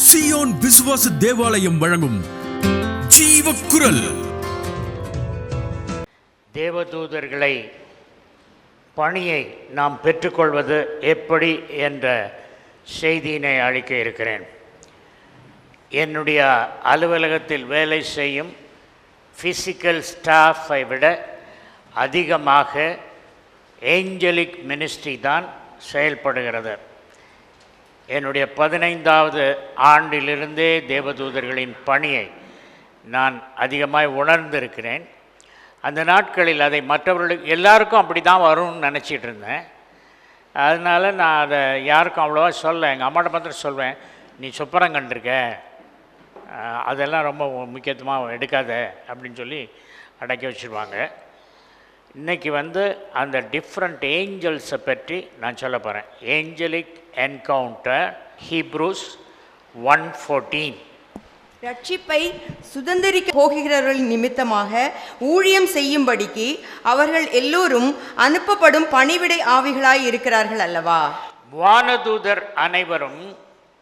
Zion விசுவாச தேவாலயம் வழங்கும் ஜீவக்குரல். தேவதூதர்களை பணியை நாம் பெற்றுக்கொள்வது எப்படி என்ற செய்தியினை அளிக்க இருக்கிறேன். என்னுடைய அலுவலகத்தில் வேலை செய்யும் ஃபிசிக்கல் ஸ்டாஃபை விட அதிகமாக ஏஞ்சலிக் மினிஸ்ட்ரி தான் செயல்படுகிறது. என்னுடைய 15வது ஆண்டிலிருந்தே தேவதூதர்களின் பணியை நான் அதிகமாக உணர்ந்திருக்கிறேன். அந்த நாட்களில் அதை மற்றவர்களுக்கு எல்லாருக்கும் அப்படி தான் வரும்னு நினச்சிட்டு இருந்தேன். அதனால் நான் அதை யாருக்கும் அவ்வளோவா சொல்ல, எங்கள் அம்மாட்ட மாத்திரம் சொல்வேன், நீ சொப்பரம் கண்டிருக்க, அதெல்லாம் ரொம்ப முக்கியத்துவமாக எடுக்காத அப்படின்னு சொல்லி அடக்கி வச்சுருவாங்க. இன்றைக்கி அந்த டிஃப்ரெண்ட் ஏஞ்சல்ஸை பற்றி நான் சொல்ல போகிறேன். Angelic encounter, Hebrews 1:14. ரட்சிப்பை சுதந்திரிக்க போகிறவர்கள் நிமித்தமாக ஊழியம் செய்யும்படிக்கு அவர்கள் எல்லோரும் அனுப்பப்படும் பணிவிடை ஆவிகளாய் இருக்கிறார்கள் அல்லவா? வானதூதர் அனைவரும்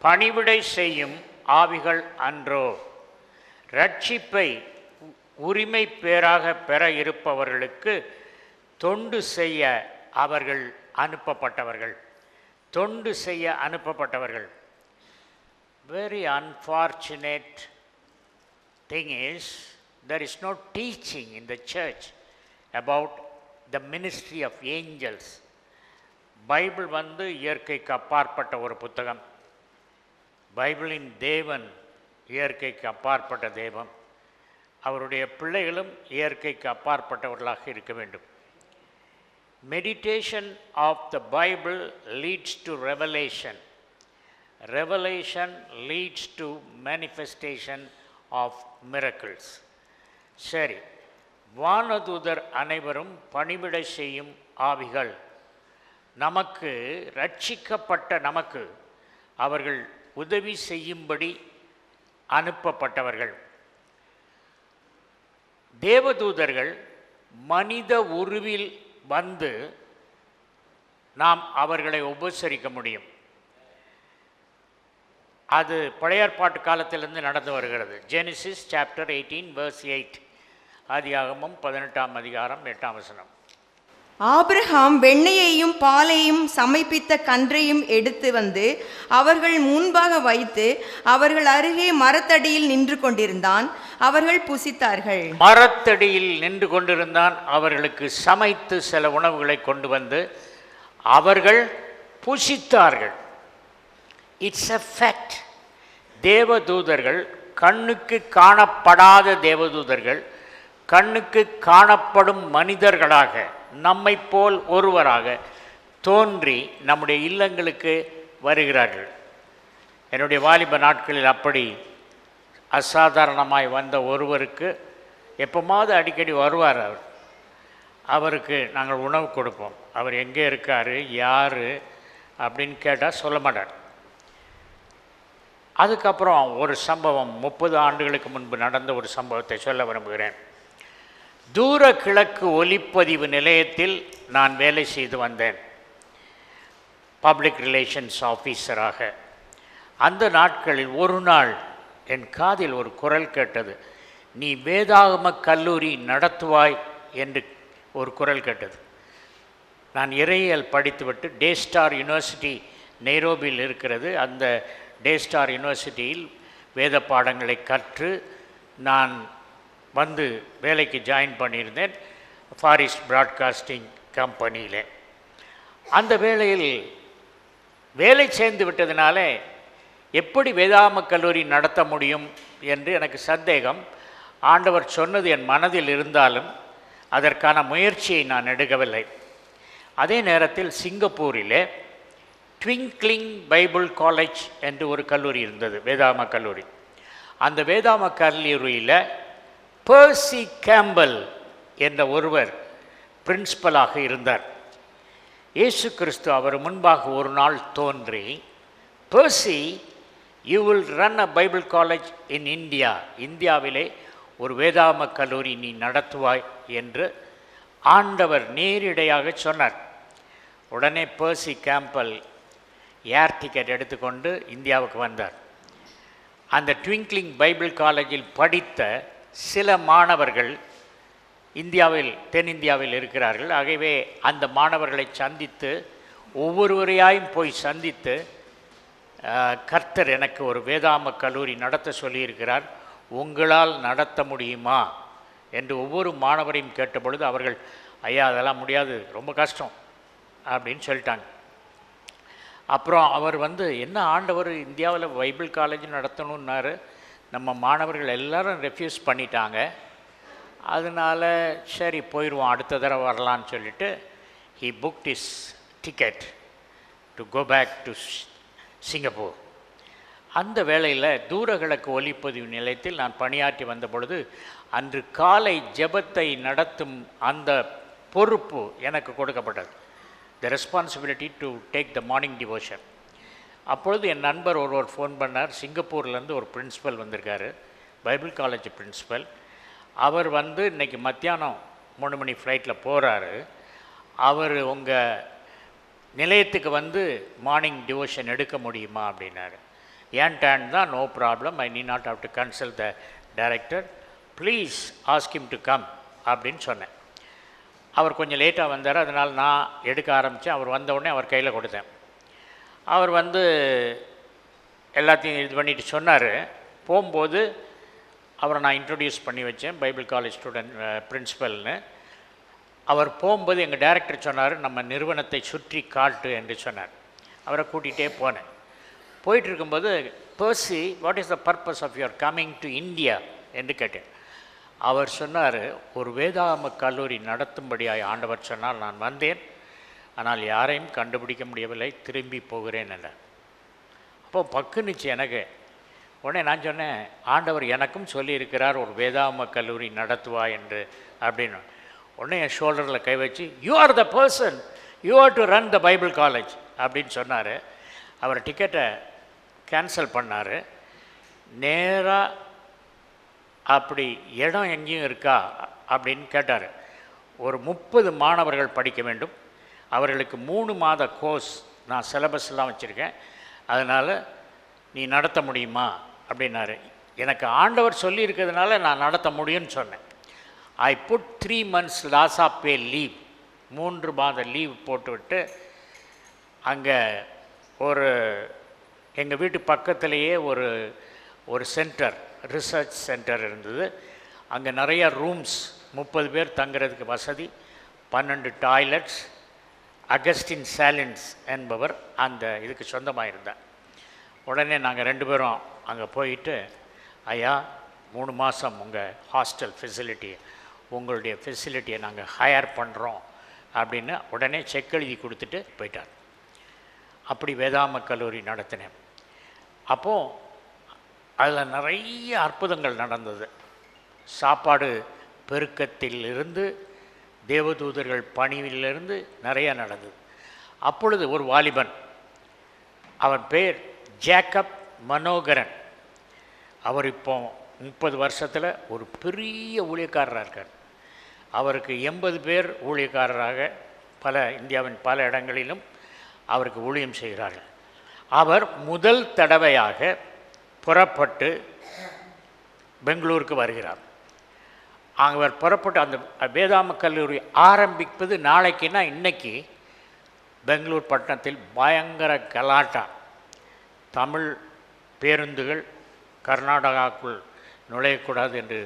பணிவிடை செய்யும் ஆவிகள் அன்றோ? ரட்சிப்பை உரிமை பேராக பெற இருப்பவர்களுக்கு தொண்டு செய்ய அவர்கள் அனுப்பப்பட்டவர்கள். தொண்டு செய்ய அனுப்பப்பட்டவர்கள். Very unfortunate thing is, there is no teaching in the church about the ministry of angels. Bible இயற்கைக்கு அப்பாற்பட்ட ஒரு புத்தகம். பைபிளின் தேவன் இயற்கைக்கு அப்பாற்பட்ட தேவன். அவருடைய பிள்ளைகளும் இயற்கைக்கு அப்பாற்பட்டவர்களாக இருக்க வேண்டும். Meditation of the Bible leads to revelation. Revelation leads to manifestation of miracles. சரி, வானதூதர் அனைவரும் பணிவிடை செய்யும் ஆவிகள். நமக்கு ரட்சிக்கப்பட்ட நமக்கு அவர்கள் உதவி செய்யும்படி அனுப்பப்பட்டவர்கள். தேவதூதர்கள் மனித உருவில் நாம் அவர்களை உபசரிக்க முடியும். அது பழைய ஏற்பாட்டு காலத்திலிருந்து நடந்து வருகிறது. Genesis chapter 18 verse 8. ஆதியாகமம் 18ஆம் அதிகாரம் 8ஆம் வசனம். ஆபிரகாம் வெண்ணெயையும் பாலையும் சமைப்பித்த கன்றையும் எடுத்து அவர்கள் முன்பாக வைத்து அவர்கள் அருகே மரத்தடியில் நின்று கொண்டிருந்தான். அவர்கள் புசித்தார்கள். மரத்தடியில் நின்று கொண்டிருந்தான். அவர்களுக்கு சமைத்து சில உணவுகளை கொண்டு அவர்கள் புசித்தார்கள். It's a fact. தேவதூதர்கள் கண்ணுக்கு காணப்படாத தேவதூதர்கள் கண்ணுக்கு காணப்படும் மனிதர்களாக நம்மை போல் ஒருவராக தோன்றி நம்முடைய இல்லங்களுக்கு வருகிறார்கள். என்னுடைய வாலிப நாட்களில் அப்படி அசாதாரணமாய் வந்த ஒருவருக்கு எப்போமாவது அடிக்கடி வருவார். அவருக்கு நாங்கள் உணவு கொடுப்போம். அவர் எங்கே இருக்கார், யார் அப்படின்னு கேட்டால் சொல்ல மாட்டார். அதுக்கப்புறம் ஒரு சம்பவம், 30 ஆண்டுகளுக்கு முன்பு நடந்த ஒரு சம்பவத்தை சொல்ல விரும்புகிறேன். தூர கிழக்கு ஒலிப்பதிவு நிலையத்தில் நான் வேலை செய்து வந்தேன், பப்ளிக் ரிலேஷன்ஸ் ஆஃபீஸராக. அந்த நாட்களில் ஒரு நாள் என் காதில் ஒரு குரல் கேட்டது. நீ வேதாகம கல்லூரி நடத்துவாய் என்று ஒரு குரல் கேட்டது. நான் இறையியல் படித்துவிட்டு டேஸ்டார் யூனிவர்சிட்டி நைரோபியில் இருக்கிறது. அந்த டேஸ்டார் யூனிவர்சிட்டியில் வேத பாடங்களை கற்று நான் வேலைக்கு ஜாயின் பண்ணியிருந்தேன் ஃபாரிஸ்ட் ப்ராட்காஸ்டிங் கம்பெனியில். அந்த வேலையில் வேலை சேர்ந்து விட்டதுனால எப்படி வேதாகம கல்லூரி நடத்த முடியும் என்று எனக்கு சந்தேகம். ஆண்டவர் சொன்னது என் மனதில் இருந்தாலும் அதற்கான முயற்சியை நான் எடுக்கவில்லை. அதே நேரத்தில் சிங்கப்பூரில் ட்விங்க்லிங் பைபிள் காலேஜ் என்று ஒரு கல்லூரி இருந்தது, வேதாகம கல்லூரி. அந்த வேதாகம கல்லூரியில் பெர்சி கேம்பல் என்ற ஒருவர் பிரின்சிபலாக இருந்தார். இயேசு கிறிஸ்து அவர் முன்பாக ஒரு நாள் தோன்றி, Percy, you will run a Bible college in India, இந்தியாவிலே ஒரு வேதாகம கல்லூரி நீ நடத்துவாய் என்று ஆண்டவர் நேரிடையாக சொன்னார். உடனே பெர்சி கேம்பல் ஏர் டிக்கெட் எடுத்துக்கொண்டு இந்தியாவுக்கு வந்தார். அந்த ட்விங்க்லிங் பைபிள் காலேஜில் படித்த சில மாணவர்கள் தென்னிந்தியாவில் இருக்கிறார்கள். ஆகவே அந்த மாணவர்களை சந்தித்து ஒவ்வொருவரையாயும் போய் சந்தித்து கர்த்தர் எனக்கு ஒரு வேதாம கல்லூரி நடத்த சொல்லியிருக்கிறார், உங்களால் நடத்த முடியுமா என்று ஒவ்வொரு மாணவரையும் கேட்டபொழுது அவர்கள், ஐயா அதெல்லாம் முடியாது, ரொம்ப கஷ்டம் அப்படின்னு சொல்லிட்டாங்க. அப்புறம் அவர் என்ன ஆண்டவர் இந்தியாவில் பைபிள் காலேஜ் நடத்தணுன்னாரு, நம்ம மாணவர்கள் எல்லாரும் ரெஃப்யூஸ் பண்ணிட்டாங்க, அதனால் சரி போயிடுவோம், அடுத்த தடவை வரலான்னு சொல்லிட்டு he booked his ticket to go back to Singapore. அந்த வேளையில் தூரகிழக்கு ஒலிப்பதிவு நிலையத்தில் நான் பணியாற்றி வந்த பொழுது அன்று காலை ஜெபத்தை நடத்தும் அந்த பொறுப்பு எனக்கு கொடுக்கப்பட்டது. த responsibility to take the morning devotion. அப்பொழுது என் நண்பர் ஒருவர் ஃபோன் பண்ணார், சிங்கப்பூர்லேருந்து ஒரு பிரின்ஸிபல் வந்திருக்காரு, பைபிள் காலேஜ் பிரின்ஸிபல். அவர் இன்றைக்கி மத்தியானம் 3 மணி ஃப்ளைட்டில் போகிறாரு, அவர் உங்கள் நிலையத்துக்கு மார்னிங் டிவோஷன் எடுக்க முடியுமா அப்படின்னாரு. ஏன் டேன் தான், no problem, I need not have to consult the director, please ask him to come அப்படின்னு சொன்னேன். அவர் கொஞ்சம் லேட்டாக வந்தார், அதனால் நான் எடுக்க ஆரம்பித்தேன். அவர் வந்தவுடனே அவர் கையில் கொடுத்தேன். அவர் எல்லாத்தையும் இது பண்ணிட்டு சொன்னார். போகும்போது அவரை நான் இன்ட்ரடியூஸ் பண்ணி வச்சேன், பைபிள் காலேஜ் ஸ்டூடெண்ட் பிரின்ஸிபல்னு. அவர் போகும்போது எங்கள் டைரக்டர் சொன்னார், நம்ம நிறுவனத்தை சுற்றி காட்டு என்று சொன்னார். அவரை கூட்டிகிட்டே போனேன். போயிட்டுருக்கும்போது, Percy, what is the purpose of your coming to India என்று கேட்டேன். அவர் சொன்னார், ஒரு வேதாம கல்லூரி நடத்தும்படியாக ஆண்டவர் சொன்னால் நான் வந்தேன், ஆனால் யாரையும் கண்டுபிடிக்க முடியவில்லை, திரும்பி போகிறேன் என்றார். அப்போது பக்குனுச்சு எனக்கு. உடனே நான் சொன்னேன், ஆண்டவர் எனக்கும் சொல்லியிருக்கிறார் ஒரு வேதாம கல்லூரி நடத்துவா என்று அப்படின்னு. உடனே என் ஷோல்டரில் கை வச்சு, you are the person, you are to run the Bible college அப்படின்னு சொன்னார். அவர் டிக்கெட்டை கேன்சல் பண்ணார். நேராக அப்படி இடம் எங்கேயும் இருக்கா அப்படின்னு கேட்டார். ஒரு 30 மாணவர்கள் படிக்க வேண்டும், அவர்களுக்கு 3 மாத கோர்ஸ், நான் சிலபஸ்லாம் வச்சுருக்கேன், அதனால் நீ நடத்த முடியுமா அப்படின்னாரு. எனக்கு ஆண்டவர் சொல்லியிருக்கிறதுனால நான் நடத்த முடியும்னு சொன்னேன். I put 3 months loss of pay leave, 3 மாத லீவ் போட்டுவிட்டு அங்கே எங்கள் வீட்டு பக்கத்திலேயே ஒரு சென்டர், ரிசர்ச் சென்டர் இருந்தது. அங்கே நிறையா ரூம்ஸ், 30 பேர் தங்குறதுக்கு வசதி, 12 டாய்லெட்ஸ். அகஸ்டின் சாலின்ஸ் என்பவர் அந்த இதுக்கு சொந்தமாக இருந்தார். உடனே நாங்கள் 2 பேரும் அங்கே போயிட்டு, ஐயா 3 மாதம் உங்கள் ஹாஸ்டல் ஃபெசிலிட்டி, உங்களுடைய ஃபெசிலிட்டியை நாங்கள் ஹையர் பண்ணுறோம் அப்படின்னு உடனே செக் எழுதி கொடுத்துட்டு போயிட்டார். அப்படி வேதாம கல்லூரி நடத்தினேன். அப்போது அதில் நிறைய அற்புதங்கள் நடந்தது. சாப்பாடு பெருக்கத்தில் இருந்து, தேவதூதர்கள் பணியிலிருந்து நிறையா நடந்தது. அப்பொழுது ஒரு வாலிபன், அவன் பேர் ஜேக்கப் மனோகரன், அவர் இப்போ 30 வருஷத்தில் ஒரு பெரிய ஊழியக்காரராக இருக்கார். அவருக்கு 80 பேர் ஊழியக்காரராக இந்தியாவின் பல இடங்களிலும் அவருக்கு ஊழியம் செய்கிறார்கள். அவர் முதல் தடவையாக புறப்பட்டு பெங்களூருக்கு வருகிறார். அவர் புறப்பட்டு அந்த வேதாம கல்லூரி ஆரம்பிப்பது நாளைக்குன்னா இன்னைக்கு பெங்களூர் பட்டணத்தில் பயங்கர கலாட்டா. தமிழ் பேருந்துகள் கர்நாடகாவுக்குள் நுழையக்கூடாது என்று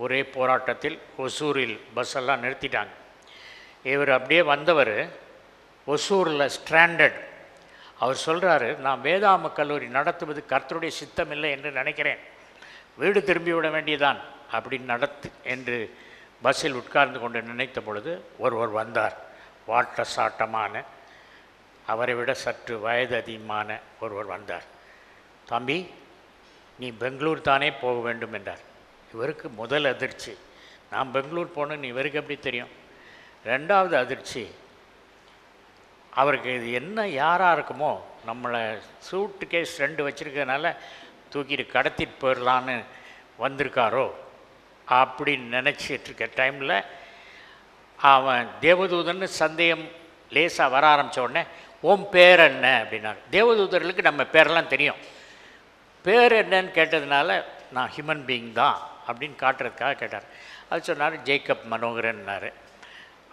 ஒரே போராட்டத்தில் ஒசூரில் பஸ்ஸெல்லாம் நிறுத்திட்டாங்க. இவர் அப்படியே வந்தவர் ஒசூரில் ஸ்ட்ராண்டட். அவர் சொல்கிறாரு, நான் வேதாம கல்லூரி நடத்துவது கர்த்தருடைய சித்தம் இல்லை என்று நினைக்கிறேன், வீடு திரும்பிவிட வேண்டியதான் அப்படின்னு என்று பஸ்ஸில் உட்கார்ந்து கொண்டு நினைத்த பொழுது ஒருவர் வந்தார். வாட்ட சாட்டமான, அவரை விட சற்று வயது அதிகமான ஒருவர் வந்தார். தம்பி, நீ பெங்களூர் தானே போக வேண்டும் என்றார். இவருக்கு முதல் அதிர்ச்சி, நான் பெங்களூர் போகணுன்னு இவருக்கு எப்படி தெரியும்? 2வது அதிர்ச்சி, அவருக்கு இது என்ன யாராக இருக்குமோ, நம்மளை சூட்டு கேஸ் 2 வச்சுருக்கிறதுனால தூக்கிட்டு கடத்திட்டு போயிடலான்னு வந்திருக்காரோ அப்படின்னு நினச்சிட்ருக்க டைமில் அவன் தேவதூதன்னு சந்தேகம் லேசாக வர ஆரம்பித்த உடனே, உன் பேர் என்ன அப்படின்னாரு. தேவதூதர்களுக்கு நம்ம பேரெல்லாம் தெரியும். பேர் என்னன்னு கேட்டதுனால நான் ஹியூமன் பீயிங் தான் அப்படின்னு காட்டுறதுக்காக கேட்டார். அது சொன்னார் ஜேக்கப் மனோகரன்னார்.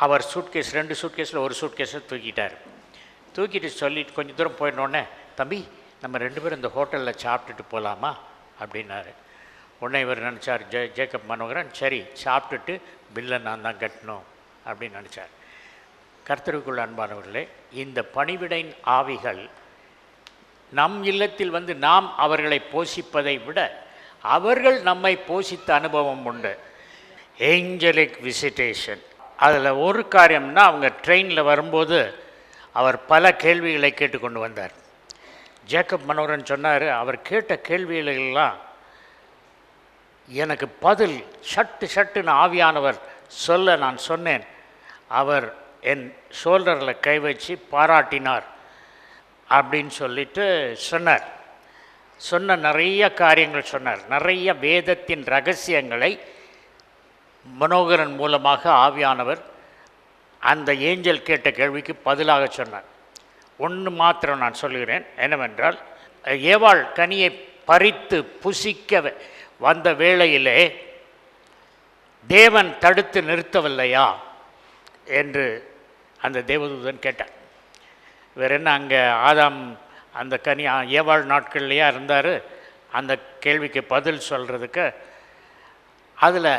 அவர் சூட்கேஸ் 2 சூட்கேஸில் ஒரு சூட்கேஸை தூக்கிட்டு சொல்லிட்டு கொஞ்சம் தூரம் போயிடனோடனே, தம்பி நம்ம 2 பேரும் இந்த ஹோட்டலில் சாப்பிட்டுட்டு போகலாமா அப்படின்னாரு. உடனே இவர் நினச்சார் ஜேக்கப் மனோகரன், சரி சாப்பிட்டுட்டு பில்லை நான் தான் கட்டணும் அப்படின்னு நினச்சார். கர்த்தருக்குள் அன்பானவர்களே, இந்த பணிவிடையின் ஆவிகள் நம் இல்லத்தில் வந்து நாம் அவர்களை போஷிப்பதை விட அவர்கள் நம்மை போஷித்த அனுபவம் உண்டு. Angelic visitation. அதில் ஒரு காரியம்னா, அவங்க ட்ரெயினில் வரும்போது அவர் பல கேள்விகளை கேட்டுக்கொண்டு வந்தார். ஜேக்கப் மனோகரன் சொன்னார், அவர் கேட்ட கேள்விகளெல்லாம் எனக்கு பதில் சட்டுன்னு ஆவியானவர் சொல்ல நான் சொன்னேன். அவர் என் ஷோல்டரில் கை வச்சு பாராட்டினார் அப்படின்னு சொல்லிட்டு சொன்ன நிறைய காரியங்கள் சொன்னார். நிறைய வேதத்தின் ரகசியங்களை மனோகரன் மூலமாக ஆவியானவர் அந்த ஏஞ்சல் கேட்ட கேள்விக்கு பதிலாக சொன்னார். ஒன்று மாத்திரம் நான் சொல்லுகிறேன், என்னவென்றால் ஏவாள் கனியை பறித்து புசிக்க வந்த வேளையிலே தேவன் தடுத்து நிறுத்தவில்லையா என்று அந்த தேவதூதன் கேட்டார். வேறு என்ன, அங்கே ஆதாம் அந்த கனி ஏவாள் நாட்கள்லையா இருந்தார். அந்த கேள்விக்கு பதில் சொல்கிறதுக்கு அதில்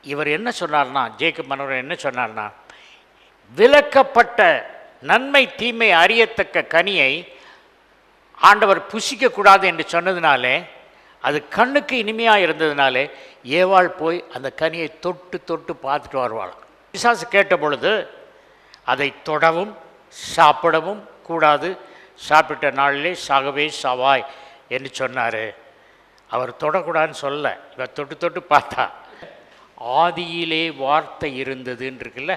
இவர் என்ன சொன்னார்னா, ஜேக்கப் மனோகரன் என்ன சொன்னார்னா, விலக்கப்பட்ட நன்மை தீமை அறியத்தக்க கனியை ஆண்டவர் புசிக்கக்கூடாது என்று சொன்னதுனாலே, அது கண்ணுக்கு இனிமையாக இருந்ததுனாலே ஏவாள் போய் அந்த கனியை தொட்டு பார்த்துட்டு வருவாளாம். பிசாசு கேட்ட பொழுது அதை தொடவும் சாப்பிடவும் கூடாது, சாப்பிட்ட நாளிலே சாகவே சாவாய் என்று சொன்னார். அவர் தொடக்கூடாதுன்னு சொல்ல, இவர் தொட்டு பார்த்தா ஆதியிலே வார்த்தை இருந்ததுன்னு இருக்குல்ல.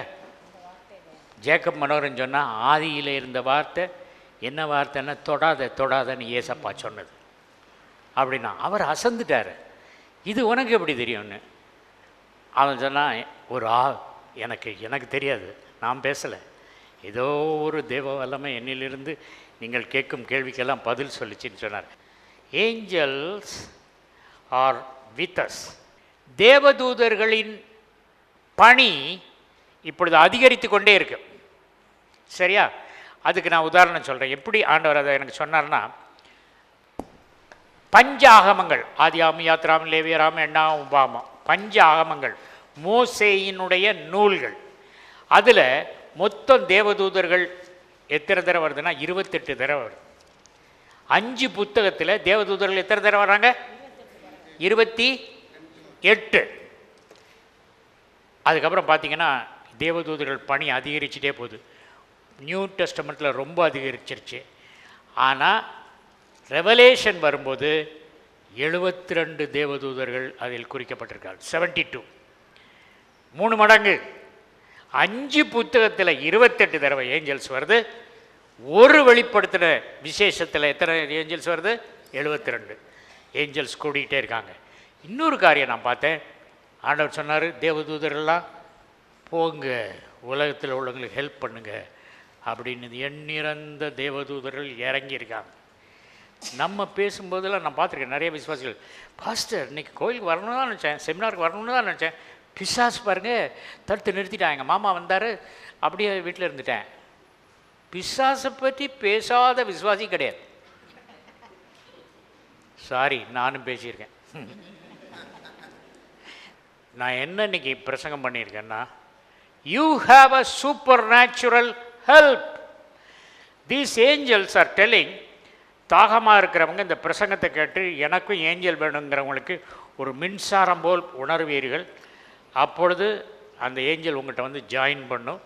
ஜேக்கப் மனோகரன் சொன்னால் ஆதியிலே இருந்த வார்த்தை என்ன வார்த்தைன்னா, தொடாதன்னு ஏசப்பா சொன்னது அப்படின்னா. அவர் அசந்துட்டார். இது உனக்கு எப்படி தெரியும்னு அவன் சொன்னான், எனக்கு தெரியாது, நான் பேசலை, ஏதோ ஒரு தேவ வல்லமை என்னிலிருந்து நீங்கள் கேட்கும் கேள்விக்கெல்லாம் பதில் சொல்லிச்சின்னு சொன்னார். Angels are with us. தேவதூதர்களின் பணி இப்பொழுது அதிகரித்து கொண்டே இருக்கு. சரியா? அதுக்கு நான் உதாரணம் சொல்கிறேன். எப்படி ஆண்டவர் அதை எனக்கு சொன்னார்னா, பஞ்ச ஆகமங்கள், ஆதியாகமம், யாத்ராகமம், லேவியராகமம், எண்ணாகமம், உபாகமம், பஞ்ச ஆகமங்கள் மோசேயினுடைய நூல்கள். அதில் மொத்தம் தேவதூதர்கள் எத்தனை தடவை வருதுன்னா 28 தடவை வருது. 5 புத்தகத்தில் தேவதூதர்கள் எத்தனை தடவை வர்றாங்க? 28. அதுக்கப்புறம் பார்த்தீங்கன்னா தேவதூதர்கள் பணி அதிகரிச்சுட்டே போகுது. நியூ டெஸ்டமெண்ட்டில் ரொம்ப அதிகரிச்சிருச்சு. ஆனால் ரெவலேஷன் வரும்போது 72 தேவதூதர்கள் அதில் குறிக்கப்பட்டிருக்காங்க. 72, 3 மடங்கு. 5 புத்தகத்தில் 28 தடவை ஏஞ்சல்ஸ் வருது. ஒரு வெளிப்படுத்தின விசேஷத்தில் எத்தனை ஏஞ்சல்ஸ் வருது? 72 ஏஞ்சல்ஸ் கூடிக்கிட்டே இருக்காங்க. இன்னொரு காரியம் நான் பார்த்தேன். ஆண்டவர் சொன்னார், தேவதூதரெல்லாம் போங்க, உலகத்தில் உள்ளவங்களுக்கு ஹெல்ப் பண்ணுங்க அப்படின்னு. எண்ணிறந்த தேவதூதர்கள் இறங்கியிருக்காங்க. நம்ம பேசும்போதெல்லாம் நான் பார்த்துருக்கேன் நிறைய விசுவாசிகள், பாஸ்டர் இன்றைக்கி கோயிலுக்கு வரணும்னு தான் நினச்சேன், செமினாருக்கு வரணும்னு தான் நினச்சேன், பிசாசு பாருங்கள் தடுத்து நிறுத்திட்டான், எங்கள் மாமா வந்தார், அப்படியே வீட்டில் இருந்துட்டேன். பிசாசை பற்றி பேசாத விசுவாசி கிடையாது. சாரி, நானும் பேசியிருக்கேன். நான் என்ன இன்னைக்கு பிரசங்கம் பண்ணியிருக்கேன்னா, you have a supernatural help. These angels are telling. தாகமாக இருக்கிறவங்க இந்த பிரசங்கத்தை கேட்டு எனக்கும் ஏஞ்சல் வேணுங்கிறவங்களுக்கு ஒரு மின்சாரம் போல் உணர்வீர்கள். அப்பொழுது அந்த ஏஞ்சல் உங்கள்கிட்ட வந்து ஜாயின் பண்ணும்.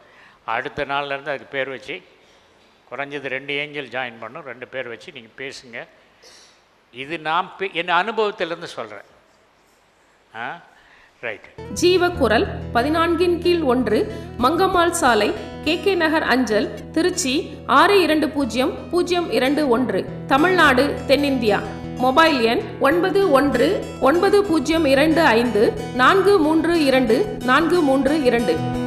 அடுத்த நாள்லேருந்து அதுக்கு பேர் வச்சு, குறைஞ்சது 2 ஏஞ்சல் ஜாயின் பண்ணும், 2 பேர் வச்சு நீங்கள் பேசுங்க. இது நான் என் அனுபவத்திலேருந்து சொல்கிறேன். ரைட். ஜீவக்குரல் 14/1 மங்கம்மாள் சாலை, KK நகர் அஞ்சல், திருச்சி 620021, தமிழ்நாடு, தென்னிந்தியா. மொபைல் எண் 919025432432.